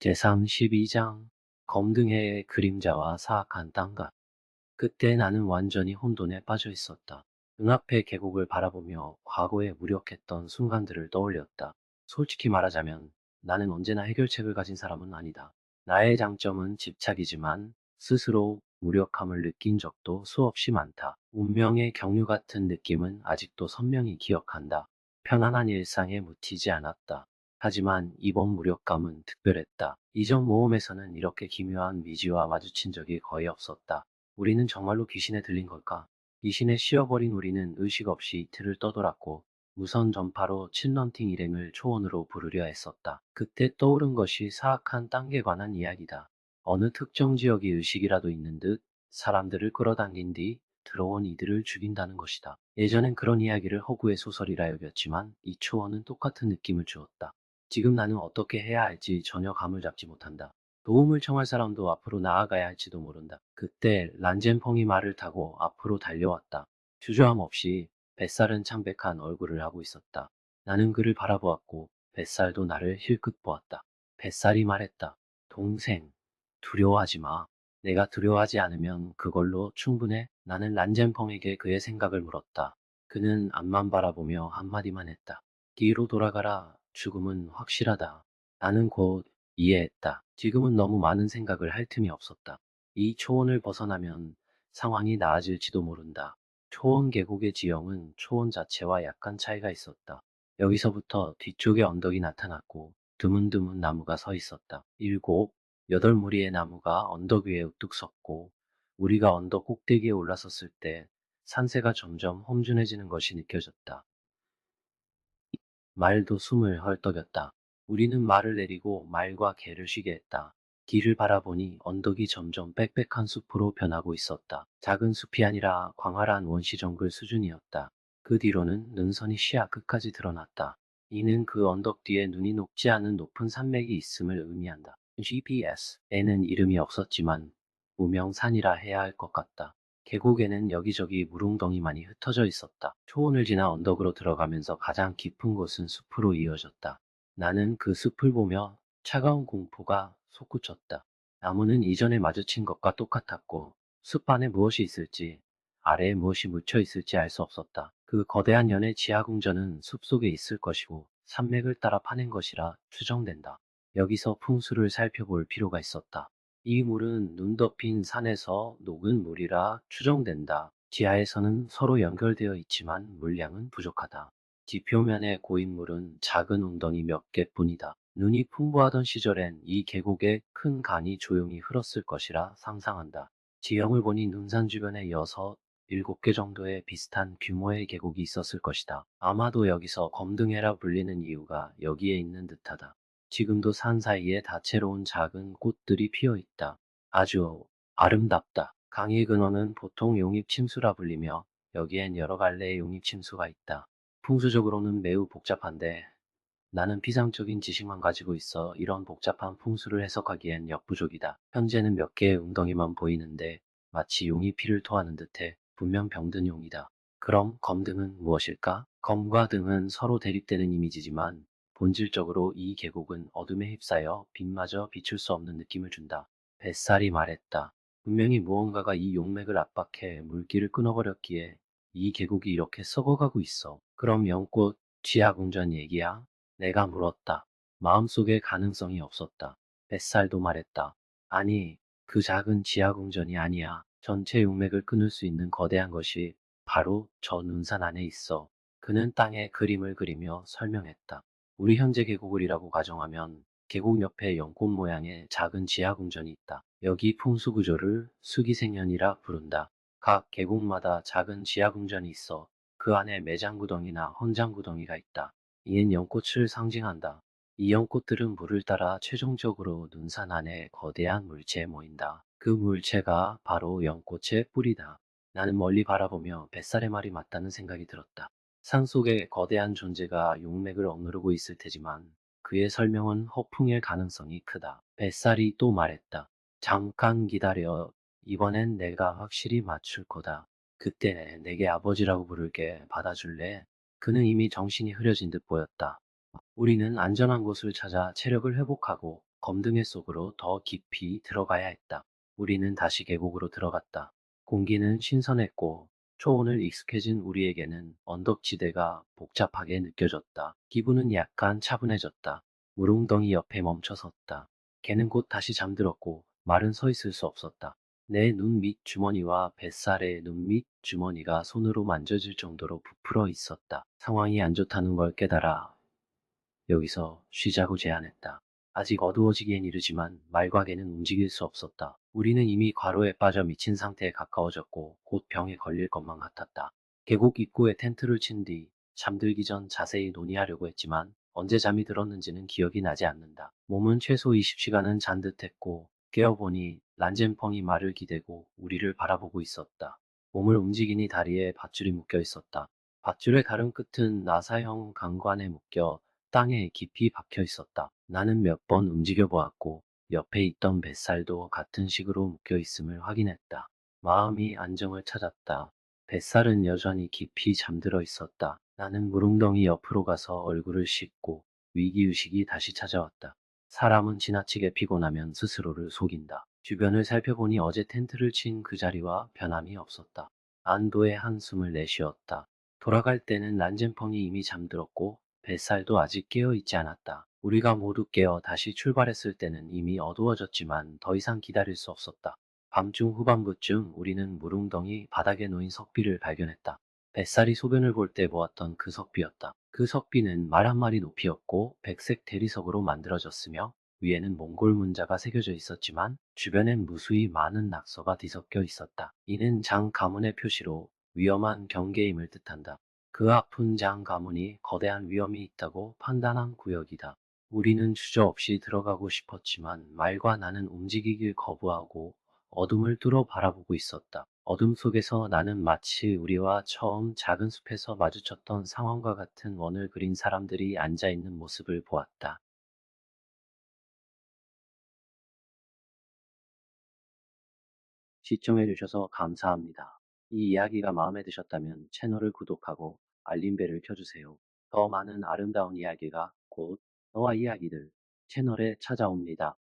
제32장 검등해의 그림자와 사악한 땅가. 그때 나는 완전히 혼돈에 빠져 있었다. 눈앞의 계곡을 바라보며 과거에 무력했던 순간들을 떠올렸다. 솔직히 말하자면 나는 언제나 해결책을 가진 사람은 아니다. 나의 장점은 집착이지만 스스로 무력함을 느낀 적도 수없이 많다. 운명의 경류 같은 느낌은 아직도 선명히 기억한다. 편안한 일상에 묻히지 않았다. 하지만 이번 무력감은 특별했다. 이전 모험에서는 이렇게 기묘한 미지와 마주친 적이 거의 없었다. 우리는 정말로 귀신에 들린 걸까? 귀신에 씌어버린 우리는 의식 없이 이틀을 떠돌았고 무선 전파로 칠런팅 일행을 초원으로 부르려 했었다. 그때 떠오른 것이 사악한 땅에 관한 이야기다. 어느 특정 지역이 의식이라도 있는 듯 사람들을 끌어당긴 뒤 들어온 이들을 죽인다는 것이다. 예전엔 그런 이야기를 허구의 소설이라 여겼지만 이 초원은 똑같은 느낌을 주었다. 지금 나는 어떻게 해야 할지 전혀 감을 잡지 못한다. 도움을 청할 사람도 앞으로 나아가야 할지도 모른다. 그때 란젠펑이 말을 타고 앞으로 달려왔다. 주저함 없이 뱃살은 창백한 얼굴을 하고 있었다. 나는 그를 바라보았고 뱃살도 나를 힐끗 보았다. 뱃살이 말했다. 동생, 두려워하지 마. 내가 두려워하지 않으면 그걸로 충분해. 나는 란젠펑에게 그의 생각을 물었다. 그는 앞만 바라보며 한마디만 했다. 뒤로 돌아가라. 죽음은 확실하다. 나는 곧 이해했다. 지금은 너무 많은 생각을 할 틈이 없었다. 이 초원을 벗어나면 상황이 나아질지도 모른다. 초원 계곡의 지형은 초원 자체와 약간 차이가 있었다. 여기서부터 뒤쪽에 언덕이 나타났고 드문드문 나무가 서 있었다. 일곱, 여덟 무리의 나무가 언덕 위에 우뚝 섰고 우리가 언덕 꼭대기에 올라섰을 때 산세가 점점 험준해지는 것이 느껴졌다. 말도 숨을 헐떡였다. 우리는 말을 내리고 말과 개를 쉬게 했다. 뒤를 바라보니 언덕이 점점 빽빽한 숲으로 변하고 있었다. 작은 숲이 아니라 광활한 원시 정글 수준이었다. 그 뒤로는 능선이 시야 끝까지 드러났다. 이는 그 언덕 뒤에 눈이 녹지 않은 높은 산맥이 있음을 의미한다. GPS에는 이름이 없었지만 무명산이라 해야 할 것 같다. 계곡에는 여기저기 물웅덩이만이 흩어져 있었다. 초원을 지나 언덕으로 들어가면서 가장 깊은 곳은 숲으로 이어졌다. 나는 그 숲을 보며 차가운 공포가 솟구쳤다. 나무는 이전에 마주친 것과 똑같았고 숲 안에 무엇이 있을지 아래에 무엇이 묻혀 있을지 알 수 없었다. 그 거대한 연의 지하궁전은 숲속에 있을 것이고 산맥을 따라 파낸 것이라 추정된다. 여기서 풍수를 살펴볼 필요가 있었다. 이 물은 눈 덮인 산에서 녹은 물이라 추정된다. 지하에서는 서로 연결되어 있지만 물량은 부족하다. 지표면의 고인 물은 작은 웅덩이 몇 개뿐이다. 눈이 풍부하던 시절엔 이 계곡에 큰 강이 조용히 흘렀을 것이라 상상한다. 지형을 보니 눈산 주변에 6, 7개 정도의 비슷한 규모의 계곡이 있었을 것이다. 아마도 여기서 검등해라 불리는 이유가 여기에 있는 듯하다. 지금도 산 사이에 다채로운 작은 꽃들이 피어 있다. 아주 아름답다. 강의 근원은 보통 용입침수라 불리며 여기엔 여러 갈래의 용입침수가 있다. 풍수적으로는 매우 복잡한데 나는 피상적인 지식만 가지고 있어 이런 복잡한 풍수를 해석하기엔 역부족이다. 현재는 몇 개의 웅덩이만 보이는데 마치 용이 피를 토하는 듯해. 분명 병든 용이다. 그럼 검등은 무엇일까? 검과 등은 서로 대립되는 이미지지만 본질적으로 이 계곡은 어둠에 휩싸여 빛마저 비출 수 없는 느낌을 준다. 뱃살이 말했다. 분명히 무언가가 이 용맥을 압박해 물길을 끊어버렸기에 이 계곡이 이렇게 썩어가고 있어. 그럼 연꽃 지하궁전 얘기야? 내가 물었다. 마음속에 가능성이 없었다. 뱃살도 말했다. 아니, 그 작은 지하궁전이 아니야. 전체 용맥을 끊을 수 있는 거대한 것이 바로 저 눈산 안에 있어. 그는 땅에 그림을 그리며 설명했다. 우리 현재 계곡을이라고 가정하면 계곡 옆에 연꽃 모양의 작은 지하궁전이 있다. 여기 풍수구조를 수기생연이라 부른다. 각 계곡마다 작은 지하궁전이 있어 그 안에 매장구덩이나 헌장구덩이가 있다. 이엔 연꽃을 상징한다. 이 연꽃들은 물을 따라 최종적으로 눈산 안에 거대한 물체에 모인다. 그 물체가 바로 연꽃의 뿌리다. 나는 멀리 바라보며 뱃살의 말이 맞다는 생각이 들었다. 산속에 거대한 존재가 용맥을 억누르고 있을 테지만 그의 설명은 허풍일 가능성이 크다. 뱃살이 또 말했다. 잠깐 기다려. 이번엔 내가 확실히 맞출 거다. 그때 내게 아버지라고 부를게. 받아줄래? 그는 이미 정신이 흐려진 듯 보였다. 우리는 안전한 곳을 찾아 체력을 회복하고 검등의 속으로 더 깊이 들어가야 했다. 우리는 다시 계곡으로 들어갔다. 공기는 신선했고 초원을 익숙해진 우리에게는 언덕지대가 복잡하게 느껴졌다. 기분은 약간 차분해졌다. 무릉덩이 옆에 멈춰 섰다. 개는 곧 다시 잠들었고 말은 서 있을 수 없었다. 내 눈 밑 주머니와 뱃살의 눈 밑 주머니가 손으로 만져질 정도로 부풀어 있었다. 상황이 안 좋다는 걸 깨달아 여기서 쉬자고 제안했다. 아직 어두워지기엔 이르지만 말과 개는 움직일 수 없었다. 우리는 이미 과로에 빠져 미친 상태에 가까워졌고 곧 병에 걸릴 것만 같았다. 계곡 입구에 텐트를 친 뒤 잠들기 전 자세히 논의하려고 했지만 언제 잠이 들었는지는 기억이 나지 않는다. 몸은 최소 20시간은 잔 듯했고 깨어보니 란젠펑이 말을 기대고 우리를 바라보고 있었다. 몸을 움직이니 다리에 밧줄이 묶여 있었다. 밧줄의 다른 끝은 나사형 강관에 묶여 땅에 깊이 박혀 있었다. 나는 몇 번 움직여 보았고 옆에 있던 뱃살도 같은 식으로 묶여 있음을 확인했다. 마음이 안정을 찾았다. 뱃살은 여전히 깊이 잠들어 있었다. 나는 무릉덩이 옆으로 가서 얼굴을 씻고 위기의식이 다시 찾아왔다. 사람은 지나치게 피곤하면 스스로를 속인다. 주변을 살펴보니 어제 텐트를 친 그 자리와 변함이 없었다. 안도의 한숨을 내쉬었다. 돌아갈 때는 란젠펑이 이미 잠들었고 뱃살도 아직 깨어 있지 않았다. 우리가 모두 깨어 다시 출발했을 때는 이미 어두워졌지만 더 이상 기다릴 수 없었다. 밤중 후반부쯤 우리는 무릉덩이 바닥에 놓인 석비를 발견했다. 뱃살이 소변을 볼 때 보았던 그 석비였다. 그 석비는 말 한 마리 높이였고 백색 대리석으로 만들어졌으며 위에는 몽골 문자가 새겨져 있었지만 주변엔 무수히 많은 낙서가 뒤섞여 있었다. 이는 장 가문의 표시로 위험한 경계임을 뜻한다. 그 아픈 장 가문이 거대한 위험이 있다고 판단한 구역이다. 우리는 주저없이 들어가고 싶었지만 말과 나는 움직이길 거부하고 어둠을 뚫어 바라보고 있었다. 어둠 속에서 나는 마치 우리와 처음 작은 숲에서 마주쳤던 상황과 같은 원을 그린 사람들이 앉아있는 모습을 보았다. 시청해주셔서 감사합니다. 이 이야기가 마음에 드셨다면 채널을 구독하고 알림벨을 켜주세요. 더 많은 아름다운 이야기가 곧 너와 이야기들 채널에 찾아옵니다.